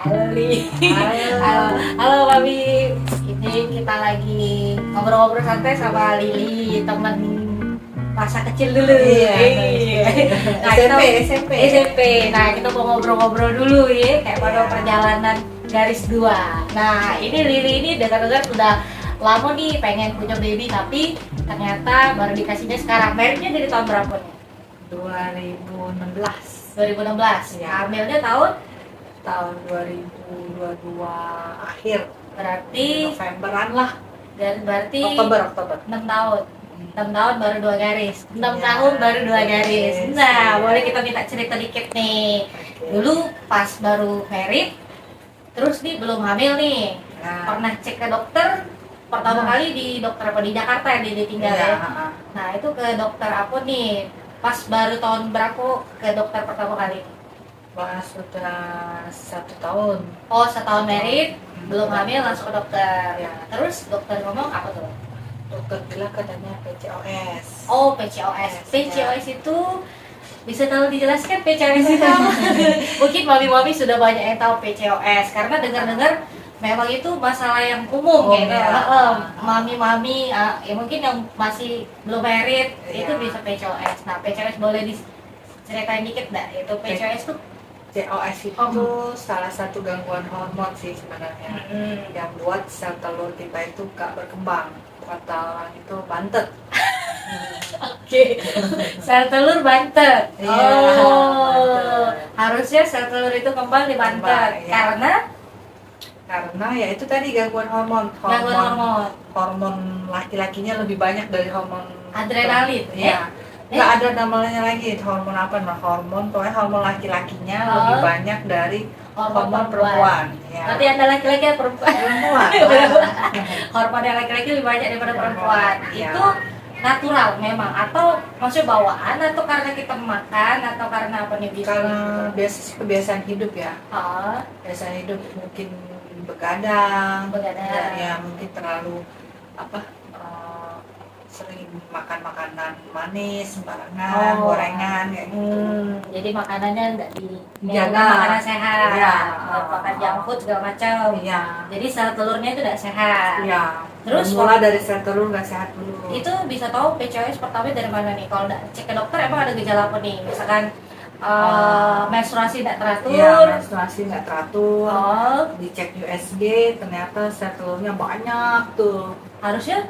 Halo Li. Halo. Halo Mami. Ini kita lagi ngobrol-ngobrol santai sama Lili, teman masa kecil dulu. Iya, Nah, SMP. Nah, kita mau ngobrol-ngobrol dulu ya, kayak pada perjalanan garis 2. Nah, ini Lili ini dengar-dengar sudah lama nih pengen punya baby, tapi ternyata baru dikasihnya sekarang. Meritnya dari tahun berapa nih? 2016. 2016. Ya. Hamilnya tahun Tahun 2022 akhir. berarti Novemberan lah. dan berarti Oktober. 6 tahun. 6 tahun baru 2 garis. 6 Ya, tahun baru 2 garis. Nah, ya. boleh kita minta cerita dikit nih. Oke. Dulu pas baru merit, terus nih belum hamil nih. Nah, Pernah cek ke dokter pertama kali di dokter apa di Jakarta ya dia tinggal iya, ya. Nah, itu ke dokter apa nih? Pas baru tahun berapa ke dokter pertama kali? Pas sudah 1 tahun. Oh, setahun merit, belum hamil langsung ke dokter. Ya. Terus dokter ngomong apa tuh? Dokter bilang katanya PCOS. Oh, PCOS. Yes, PCOS itu bisa tahu dijelaskan PCOS itu apa? Mungkin mami-mami sudah banyak yang tahu PCOS karena dengar-dengar memang itu masalah yang umum gitu. Ya. Mami-mami ya mungkin yang masih belum merit itu Ya. bisa PCOS. Nah, PCOS boleh diceritain dikit enggak? Itu PCOS tuh COS itu salah satu gangguan hormon sih sebenarnya yang buat sel telur kita itu gak berkembang. Kata orang itu bantet. oke. Sel telur bantet. Iya, Oh, bantet. harusnya sel telur itu kembang di bantet Kembang, iya. karena Ya itu tadi gangguan hormon. gangguan hormon. Hormon laki-lakinya lebih banyak dari hormon Adrenalin, ya. Nggak ada namanya lagi hormon apa, nah hormon pokoknya hormon laki-lakinya Oh. lebih banyak dari hormon perempuan. Ya. Berarti ada laki-laki atau perempuan? Perempuan. Hormon yang laki-laki lebih banyak daripada perempuan. Iya. Itu natural memang atau maksudnya bawaan atau karena kita makan atau karena apa nih bisa? Karena kebiasaan hidup ya. Oh, Kebiasaan hidup mungkin begadang, begadang. ya mungkin terlalu sering makan makanan manis sembarangan, Oh. gorengan kayak gitu. Jadi makanannya nggak Jaga. makanan sehat, Iya. nggak makan junk food segala macam. Iya. Jadi sel telurnya itu tidak sehat. Iya. Terus Mulai dari sel telur nggak sehat dulu. itu bisa tahu PCOS pertama dari mana nih? Kalau nggak cek ke dokter emang ada gejala apa nih? Misalkan menstruasi tidak teratur. Iya, menstruasi nggak teratur. Oh, Dicek USG, ternyata sel telurnya banyak tuh. harusnya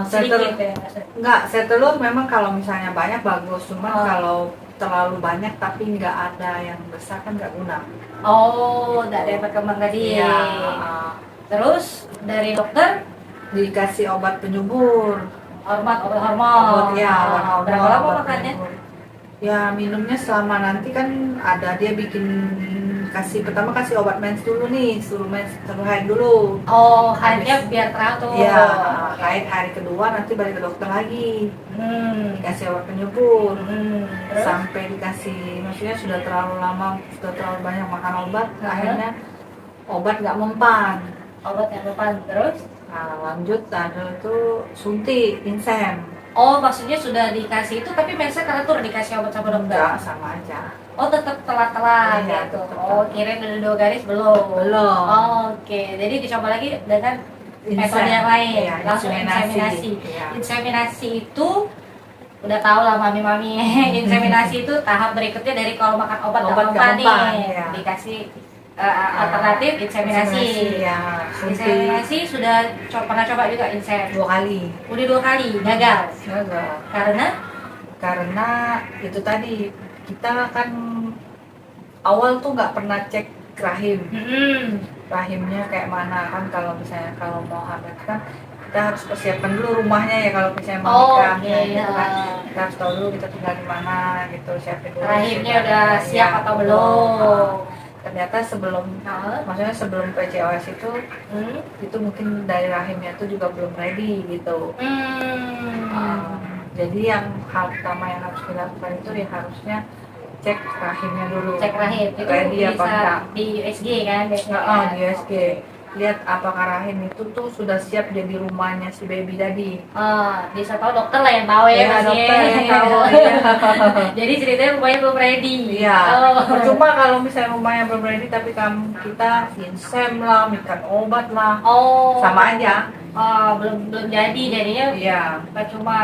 Sel telur sedikit ya. nggak, sel telur memang kalau misalnya banyak bagus, cuman Oh. kalau terlalu banyak tapi nggak ada yang besar kan nggak guna. Oh, nggak ada yang berkembang tadi. Iya. Terus dari dokter Dikasih obat penyubur. obat Obat hormon. ya, obat hormon. Berapa lama obat makannya? penyubur. Ya minumnya selama nanti kan ada dia bikin pertama kasih obat mens dulu nih, suruh haid dulu. Oh, haidnya biar teratur. Iya, haid hari kedua nanti balik ke dokter lagi. Dikasih obat penyubur. Terus? Sampai dikasih, maksudnya sudah terlalu lama, sudah terlalu banyak makan obat, akhirnya obat nggak mempan. Obat yang depan terus? Nah, lanjut ada itu suntik insem. Oh, maksudnya sudah dikasih itu tapi mensnya teratur dikasih obat sama dokter? Enggak, sama aja. Oh, tetap telat-telat Iya, gitu. tetap Oh, telat. kirain udah 2 garis belum. Belum. Oh, oke. Jadi dicoba lagi dengan metode yang lain. Iya, Langsung inseminasi. Iya. Inseminasi itu udah tahu lah mami-mami. Inseminasi itu tahap berikutnya dari kalau makan obat Obat nggak nggak mempan mempan, nih. iya. Dikasih alternatif inseminasi. Ya, suntik Inseminasi sudah pernah coba juga 2 kali. Udah 2 kali gagal. Gagal. Karena Itu tadi kita kan awal tuh nggak pernah cek rahim. Rahimnya kayak mana kan, kalau misalnya kalau mau hamil kan kita harus persiapkan dulu rumahnya ya, kalau misalnya mau nikah gitu kan. Kita harus tahu dulu kita tinggal di mana gitu, siapin dulu. rahimnya udah siap Ya, atau belum? Ternyata maksudnya sebelum PCOS itu mungkin dari rahimnya itu juga belum ready gitu. Jadi yang hal pertama yang harus dilakukan itu ya harusnya cek rahimnya dulu. Cek rahim itu Ready apa bisa enggak? di USG kan biasanya. Di USG. lihat apakah rahim itu tuh sudah siap jadi rumahnya si baby tadi. Bisa tahu dokter lah yang tahu ya, Ya, Mas, dokter ya. yang tahu. Iya. Jadi ceritanya rumahnya belum ready. Iya. Percuma kalau misalnya rumahnya belum ready tapi kita insem lah, minum obat lah, sama aja. Belum jadi jadinya. Iya. Percuma.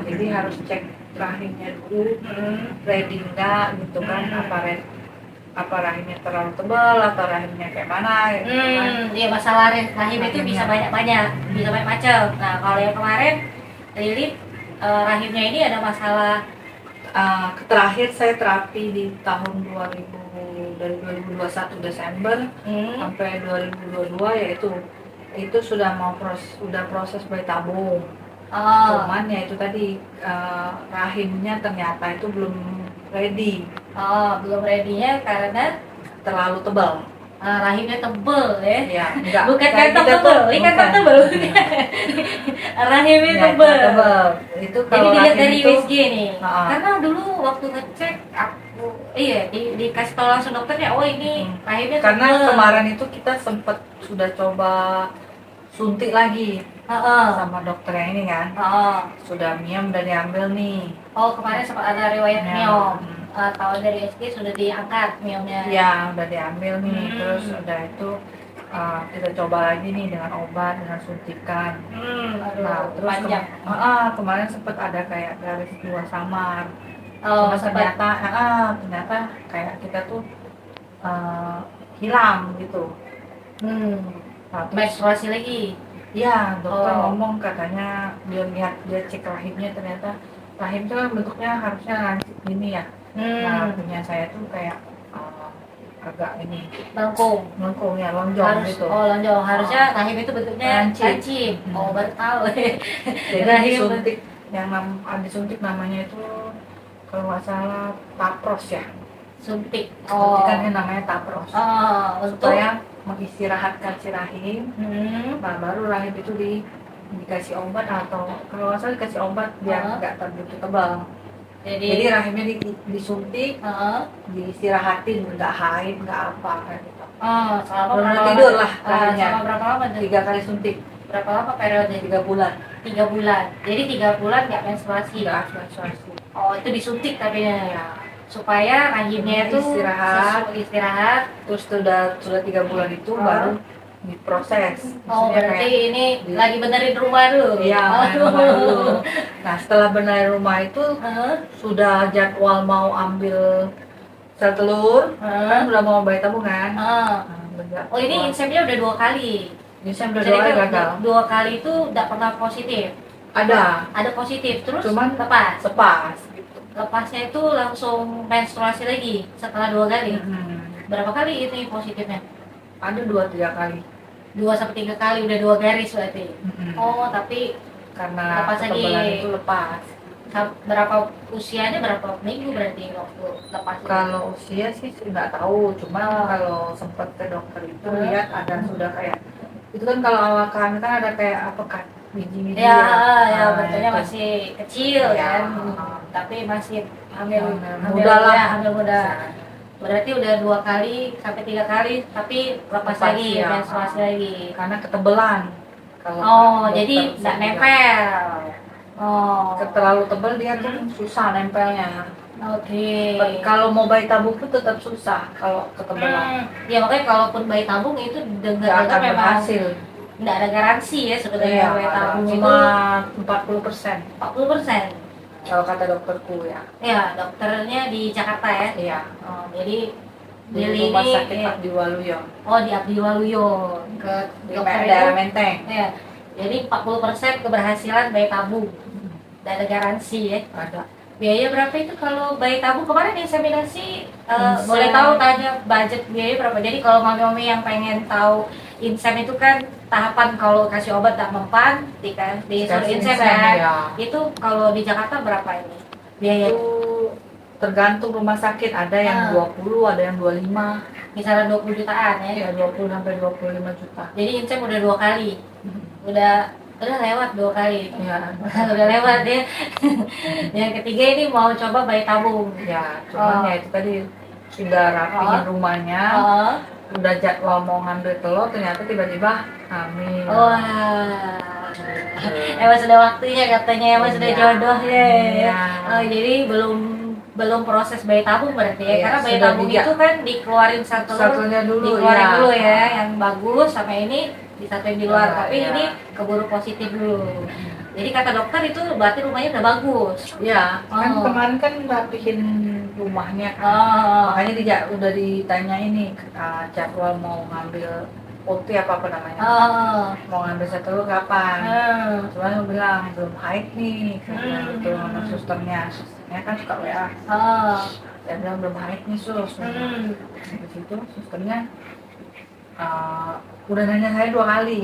Jadi harus cek rahimnya dulu, ready enggak gitu kan, apa rahimnya terlalu tebal atau rahimnya kayak mana gitu kan. Iya, masalah rahim itu bisa banyak-banyak, bisa banyak macam. Nah, kalau yang kemarin Lili rahimnya ini ada masalah. Terakhir saya terapi di tahun 2000, dari 2021 Desember sampai 2022, yaitu itu sudah proses bayi tabung. Cuman ya itu tadi rahimnya ternyata itu belum ready. Belum ready-nya karena terlalu tebal. Rahimnya tebel ya. Iya, enggak. Bukan kantong tebel, ini kantong tebel. Rahimnya tebel. Itu Jadi kalau dilihat rahim dari itu, USG nih. Karena dulu waktu ngecek aku dikasih tahu langsung dokternya, ini rahimnya tebel. Karena kemarin itu kita sudah coba suntik lagi sama dokter yang ini kan. Sudah miom udah diambil nih. Kemarin sempat ada riwayat miom. Tahun dari USG sudah diangkat miomnya. Ya, udah diambil nih. Terus udah itu kita coba lagi nih dengan obat, dengan suntikan. Terus panjang. Kemarin sempat ada kayak garis 2 samar. Ternyata ternyata kayak kita tuh hilang gitu. Menstruasi lagi. Ya, dokter ngomong katanya dia cek rahimnya, ternyata rahim itu kan bentuknya harusnya lancip gini ya. Nah, punya saya tuh kayak agak ini melengkung ya, lonjong gitu. Lonjong. Harusnya rahim itu bentuknya lancip. Baru tahu. Jadi disuntik, disuntik namanya itu kalau nggak salah tapros ya. Suntik. Suntikannya namanya tapros. Supaya mengistirahatkan si rahim. Nah, baru rahim itu dikasih obat, atau kalau nggak salah dikasih obat biar nggak terlalu tebal. Jadi rahimnya disuntik, diistirahatin, nggak haid, nggak apa kayak gitu. Selama tidur lah rahimnya. Selama berapa lama? 3 kali suntik. Berapa lama periode? 3 bulan. 3 bulan. Jadi 3 bulan nggak menstruasi. Nggak menstruasi. Itu disuntik tapi ya. Supaya rahimnya itu istirahat. Terus sudah 3 bulan itu baru diproses. Berarti ini lagi benerin rumah dulu. Iya, rumah dulu. Nah, setelah benerin rumah itu sudah jadwal mau ambil sel telur, kan udah mau bayi tabung kan. Ini insemnya udah 2 kali. Insem udah 2 kali gagal. 2 kali itu tidak pernah positif. Ada positif, terus cuman lepas gitu. Lepasnya itu langsung menstruasi lagi setelah 2 kali. Berapa kali ini positifnya? Ada 2-3 kali. 2-3 kali udah 2 garis berarti. Tapi karena ketebalan itu lepas. Berapa usianya, berapa minggu berarti waktu lepas? Kalau usia sih nggak tahu, cuma kalau sempat ke dokter itu lihat ada sudah kayak itu kan, kalau awal kehamilan kan ada kayak apa kan, biji-biji ya betulnya masih kecil kan, tapi masih hamil muda. Berarti udah 2 kali sampai 3 kali, tapi lepas lagi, menstruasi lagi karena ketebelan. Jadi nggak nempel. Terlalu tebal dia tuh susah nempelnya. Kalau mau bayi tabung tuh tetap susah kalau ketebalan. Ya makanya kalaupun bayi tabung itu dengar memang hasil. Nggak ada garansi ya sebenarnya bayi tabung cuma 40%. 40%. Kalau kata dokterku ya. Ya, dokternya di Jakarta ya. Iya. Jadi di rumah sakit Abdi Waluyo. Di Abdi Waluyo ke dokter daerah Menteng. Ya. Jadi 40% keberhasilan bayi tabung. Tidak ada garansi ya. Ada. Biaya berapa itu kalau bayi tabung? Kemarin inseminasi boleh tahu tanya budget biaya berapa? Jadi kalau mami-mami yang pengen tahu insem itu kan tahapan, kalau kasih obat tak mempan disuruh insem kan. Ya. Itu kalau di Jakarta berapa ini biaya? Itu tergantung rumah sakit, ada yang 20, ada yang 25. Misalnya 20 jutaan ya. 20 sampai 25 juta. Jadi insem udah 2 kali. Udah lewat 2 kali. Ya. Udah lewat ya. Yang ketiga ini mau coba bayi tabung. Ya, cuman ya itu tadi sudah rapiin rumahnya. udah jadwal mau ngambil telur ternyata tiba-tiba hamil. Wah, emang sudah waktunya katanya, emang sudah Iya. jodohnya. Iya. Oh, jadi belum proses bayi tabung berarti ya, Iya, karena bayi sudah tabung dijak. itu kan dikeluarin satu Satunya dulu, dikeluarin iya. dulu ya, yang bagus sama ini disatuin di luar, Iya, tapi iya. ini keburu positif dulu. Jadi kata dokter itu berarti rumahnya udah bagus. Iya, kan Oh. kemarin kan rapihin rumahnya kan. Oh, Makanya udah ditanya ini jadwal mau ngambil OT apa namanya. oh, Mau ngambil satu telur kapan? oh. Cuman aku bilang belum haid nih, karena itu sama susternya kan suka WA. Oh. Saya bilang belum haid nih sus. Di situ susternya udah nanya saya 2 kali.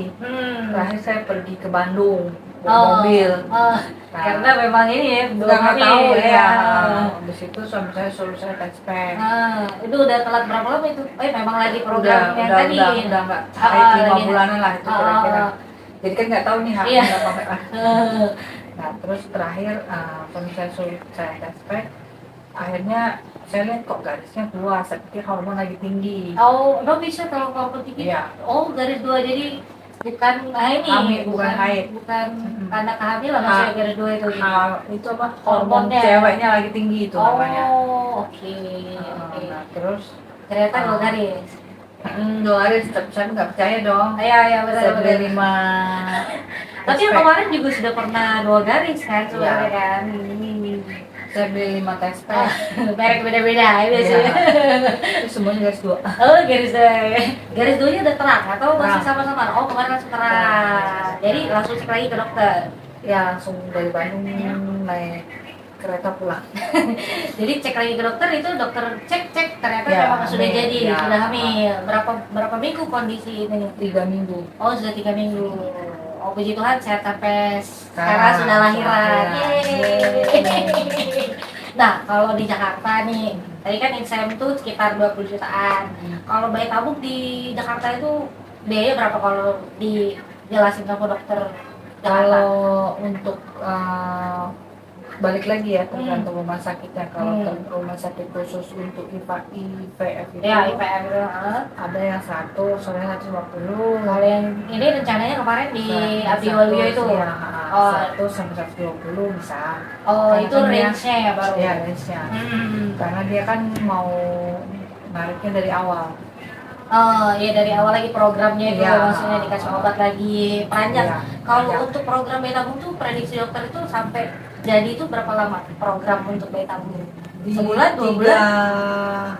Terakhir saya pergi ke Bandung bawa mobil. Oh. Nah, Karena memang ini ya belum udah nggak tahu hamil ya. Habis itu suami saya suruh saya tes pack. Itu udah telat berapa lama itu? Memang lagi program yang tadi. Udah nggak haid 5 lagi. bulanan lah itu kira-kira. Jadi kan nggak tahu nih hamil Iya. apa enggak. Nah terus terakhir suami saya suruh saya tes pack. Akhirnya saya lihat kok garisnya keluar, saya pikir hormon lagi tinggi. Oh, emang bisa kalau hormon tinggi? Iya. Oh, garis 2 jadi bukan ini, Hamil, bukan haid. bukan tanda kehamilan maksudnya garis 2 itu. Itu apa? Hormon Hormonnya. ceweknya lagi tinggi itu namanya. Oh, oke. Nah terus Ternyata 2 garis. 2 garis, tapi saya nggak percaya dong. Iya, Saya benar. beli 5. Tapi yang kemarin juga sudah pernah 2 garis kan sebenarnya Iya. kan. Saya beli 5 test pack. Merek beda-beda ya biasanya. Itu semuanya garis 2. Oh, garis 2. Garis 2-nya udah terang atau masih Terang. sama-sama? Oh, kemarin langsung terang. Jadi langsung cek lagi ke dokter. Ya langsung dari Bandung naik kereta pulang. Jadi cek lagi ke dokter, itu dokter cek ternyata Ya, memang sudah hamil. jadi, Ya. sudah hamil. Berapa minggu kondisi ini? 3 minggu. Oh, sudah 3 minggu. Oh, puji Tuhan sehat sampai sekarang sudah lahiran. Yeay. Nah, kalau di Jakarta nih, tadi kan insem tuh sekitar 20 jutaan. Kalau bayi tabung di Jakarta itu biaya berapa kalau dijelasin sama dokter Jakarta? Kalau untuk balik lagi ya tergantung rumah sakitnya. Kalau rumah sakit khusus untuk IVF itu Ya, IPM itu. ada yang 150. Kalau yang ini rencananya kemarin di Abdi Waluyo itu. Ya, Oh. 1 sampai 120 bisa. Oh, Karena itu kan dia- range-nya ya baru. Ya range-nya. Karena dia kan mau nariknya dari awal. Oh, iya dari awal lagi programnya itu, Iya. maksudnya dikasih obat lagi panjang. Iya, Kalau panjang. untuk program bayi tabung tuh prediksi dokter itu sampai jadi itu berapa lama program untuk bayi tabung? Di Sebulan, 2 tiga- bulan?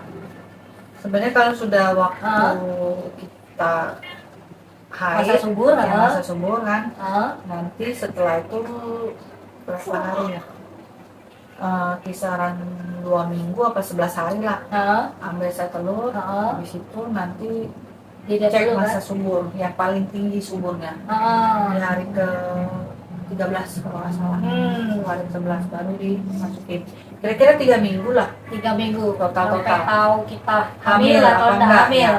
Sebenarnya kalau sudah waktu kita haid, Masa subur, ya, masa subur kan, Ah, nanti setelah itu berapa hari ya? Kisaran 2 minggu apa 11 hari lah, ambil saya telur, Ah. habis itu nanti dilihat cek dulu masa kan? subur yang paling tinggi suburnya Ah. di hari ke 13 kalau nggak salah. Hari 11 baru dimasukin. Kira-kira 3 minggu lah 3 minggu Total. sampai tahu kita hamil atau apa tidak enggak hamil. ya,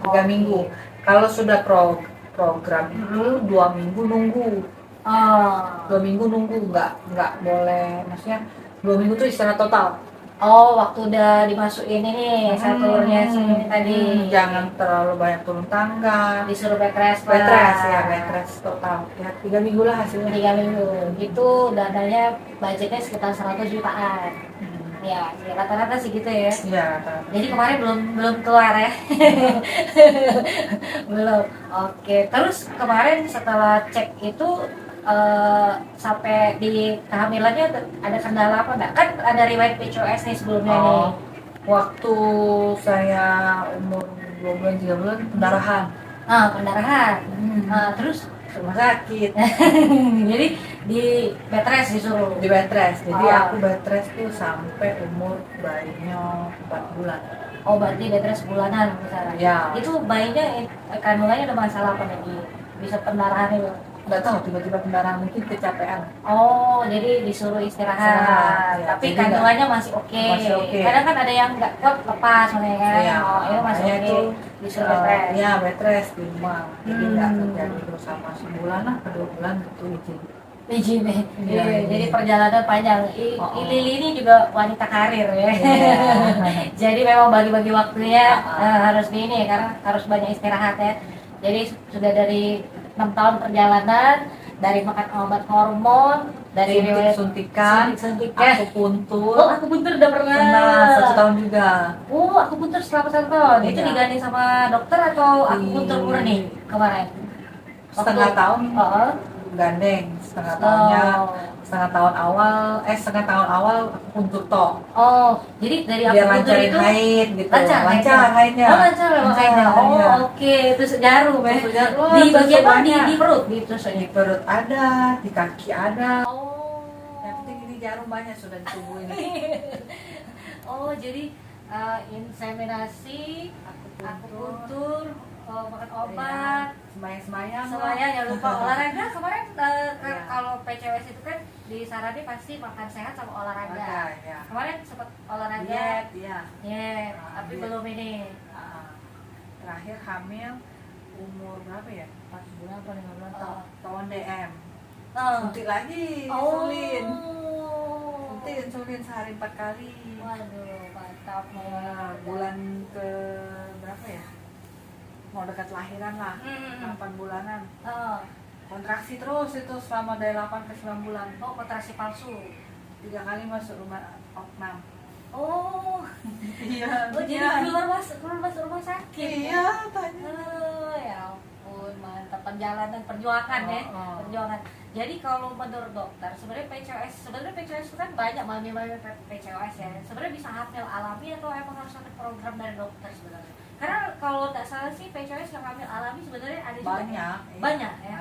3 minggu. Kalau sudah program itu 2 minggu nunggu. Ah. 2 minggu nunggu, nggak boleh, maksudnya 2 minggu tuh istirahat total. Oh, waktu udah dimasukin ini telurnya ini tadi. Jangan terlalu banyak turun tangga. Disuruh bed rest. Bed rest ya, bed rest total. Ya 3 minggu lah hasilnya. 3 minggu. Itu dananya budgetnya sekitar 100 jutaan. Ya, rata-rata sih gitu ya. Iya, rata-rata. Jadi kemarin belum keluar ya. Belum. Oke. Terus kemarin setelah cek itu sampai di kehamilannya ada kendala apa enggak? Kan ada riwayat PCOS nih sebelumnya nih. Waktu saya umur 2 bulan 3 bulan pendarahan. Pendarahan. Terus Rumah sakit jadi di bed rest disuruh. di bed rest. Jadi Oh. aku bed rest tuh sampai umur bayinya 4 bulan. Oh, berarti bed rest bulanan misalnya. Ya. Itu bayinya kandungannya ada masalah apa nih? Bisa pendarahan itu? Nggak tahu, tiba-tiba pendarahan, mungkin kecapean. Oh, jadi disuruh istirahat. Istirahat, ya. Tapi Jadi kandungannya masih oke. Masih oke. Kadang kan ada yang nggak kuat lepas makanya kan. Iya. Oh, ini masih Makanya oke. itu, Disuruh bed rest. ya bed rest di rumah. Jadi nggak terjadi terus sama sebulan lah, ke 2 bulan gitu izin. Begini, Iya. jadi perjalanan panjang. Lili ini juga wanita karir ya. Jadi memang bagi-bagi waktunya harus di ini karena harus banyak istirahat ya. Jadi sudah dari 6 tahun perjalanan, dari makan obat hormon, dari riwayat suntikan, suntikan. akupuntur. Oh, akupuntur udah pernah. Pernah 1 tahun juga. Oh, akupuntur selama 1 tahun. Itu Iya. digandeng sama dokter atau akupuntur murni kemarin? Setengah tahun Oh. gandeng, setengah tahun awal akupuntur tok. Oh, jadi dari Biar akupuntur lancarin itu haid gitu. lancar haidnya. Oh, lancar memang haidnya. Oh, iya. oke. Terus jarum ya. Terus jarum, Di terus bagian mana? banyak. Di perut gitu Di soalnya. perut ada, di kaki ada. Oh. Yang penting ini jarum banyak sudah di tubuh ini. Oh, jadi inseminasi, akupuntur, makan obat, Semayang-semayang lah. semuanya jangan lupa olahraga. Kemarin Iya. kalau PCOS itu kan disaranin pasti makan sehat sama olahraga. Ya. Kemarin sempat olahraga. Diet, iya. Ya, Ah, tapi diet. belum ini. Terakhir hamil umur berapa ya? 4 bulan apa 5 bulan tahun. Tahun DM. Oh. Suntik lagi, Oh. insulin. Suntik insulin sehari 4 kali. Waduh, mantap. Ya, bulan ke berapa ya? Mau dekat lahiran lah, 8 bulanan. Oh. Kontraksi terus itu selama dari 8 ke 9 bulan. Oh, kontrasi palsu. 3 kali masuk rumah opnam. Oh. Iya. Oh, jadi keluar masuk rumah sakit. Iya, tanya. Oh, ya ampun, mantap perjalanan perjuangan ya. Perjuangan. Jadi kalau menurut dokter, sebenarnya PCOS itu kan banyak mami-mami PCOS ya. Sebenarnya bisa hamil alami atau emang harus ada program dari dokter sebenarnya? Karena kalau nggak salah sih PCOS yang hamil alami sebenarnya ada juga. Banyak ya. Banyak ya.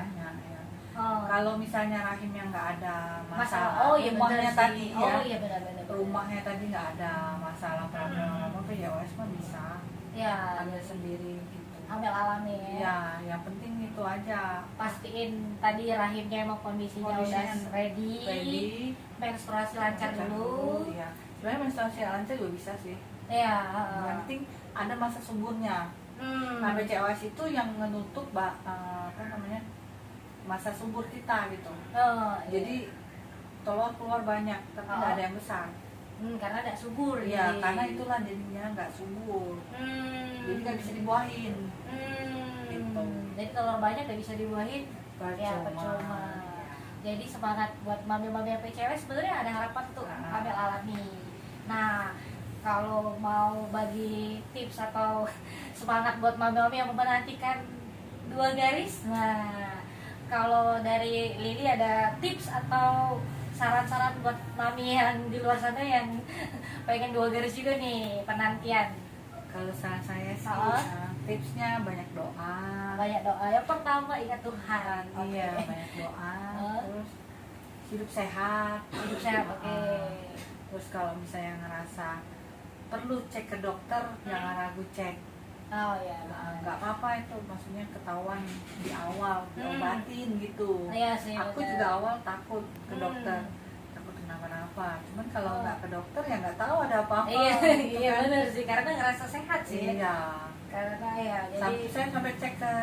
Oh. Kalau misalnya rahim yang nggak ada masalah, Oh iya rumahnya benar tadi sih. ya, Oh iya benar-benar. rumahnya tadi nggak ada masalah problem apa PCOS mah bisa Ya, ambil sendiri gitu. hamil alami ya. Ya, yang penting itu aja. Pastiin tadi rahimnya emang kondisinya udah ready. Menstruasi lancar dulu. Ya, sebenarnya menstruasi lancar juga bisa sih. Ya. Yang penting ada masa suburnya. Nah, PCOS itu yang menutup apa namanya masa subur kita gitu. Oh, Jadi telur keluar banyak, tapi nggak ada yang besar. karena ada subur. Iya, jadi. karena itulah jadinya nggak subur. Jadi nggak bisa dibuahin. Gitu. Jadi telur banyak nggak bisa dibuahin. Ya, Percuma. percuma. Jadi semangat buat mami-mami yang PCOS sebenarnya ada harapan tuh hamil alami. Nah, kalau mau bagi tips atau semangat buat mami-mami yang menantikan 2 garis, nah kalau dari Lili ada tips atau saran-saran buat mami yang di luar sana yang pengen 2 garis juga nih penantian? Kalau saran saya sih tipsnya banyak doa. Banyak doa. Yang pertama ingat Tuhan. Iya, banyak doa. Terus hidup sehat. Hidup sehat, oke. Terus kalau misalnya ngerasa perlu cek ke dokter, jangan ragu cek. Oh ya. Nggak apa-apa itu, maksudnya ketahuan di awal, diobatin gitu. Iya sih. Aku juga awal takut ke dokter, takut kenapa-napa. Cuman kalau nggak ke dokter ya nggak tahu ada apa-apa. Iya, gitu iya kan. benar sih, karena ngerasa sehat sih. Iya. Karena ya, jadi Saya sampai cek ke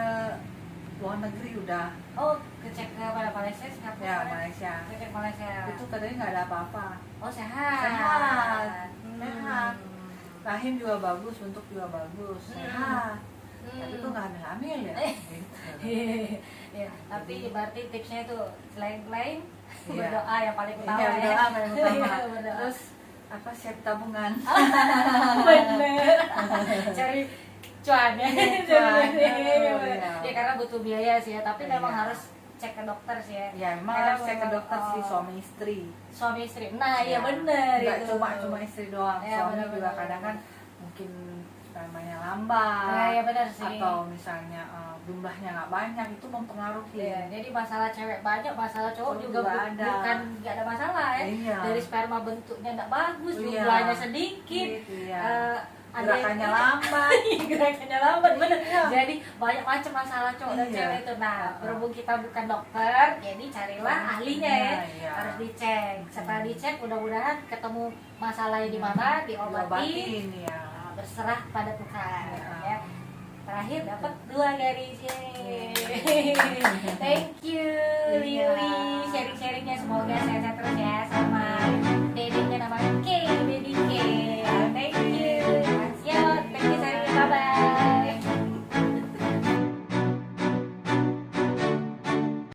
luar negeri udah. oh, kecek ke mana, Malaysia, Singapura? Ya, Malaysia. Kecek Malaysia. Itu katanya nggak ada apa-apa. Oh, sehat. Sehat. Sehat. Rahim juga bagus, bentuk juga bagus, sehat. Tapi kok nggak hamil-hamil ya? Gitu. Iya, tapi berarti tipsnya itu selain Iya. berdoa yang paling utama Iya, ya. berdoa paling utama. Iya, berdoa. Terus apa siap tabungan? Bener. Cari cuan ya. Cuan. Iya. Ya karena butuh biaya sih ya, tapi memang Iya. harus cek ke dokter sih ya. Ya emang Karena harus cek ke memang, dokter sih suami istri. Suami istri. Nah, iya bener Nggak itu. cuma istri doang. Iya, Suami bener, juga bener. kadang kan mungkin spermanya lambat. Nah, iya bener sih. Atau misalnya jumlahnya nggak banyak, itu mempengaruhi. Iya, jadi masalah cewek banyak, masalah cowok Cowok juga juga ada. bukan nggak ada masalah ya. Iya. Dari sperma bentuknya nggak bagus, Iya. jumlahnya sedikit, Iya. ada Gerakannya yang- lambat. gerakannya lambat, bener. Iya. Jadi banyak macam masalah cowok dan Iya. cewek itu. Nah, berhubung kita bukan dokter, jadi carilah ahlinya ya. Iya. Harus dicek. Setelah dicek, mudah-mudahan ketemu masalahnya di mana, diobati. Diobatin ya. Berserah pada Tuhan Iya. ya. terakhir dapat 2 garis. Thank you Lili sharing-sharingnya, semoga sehat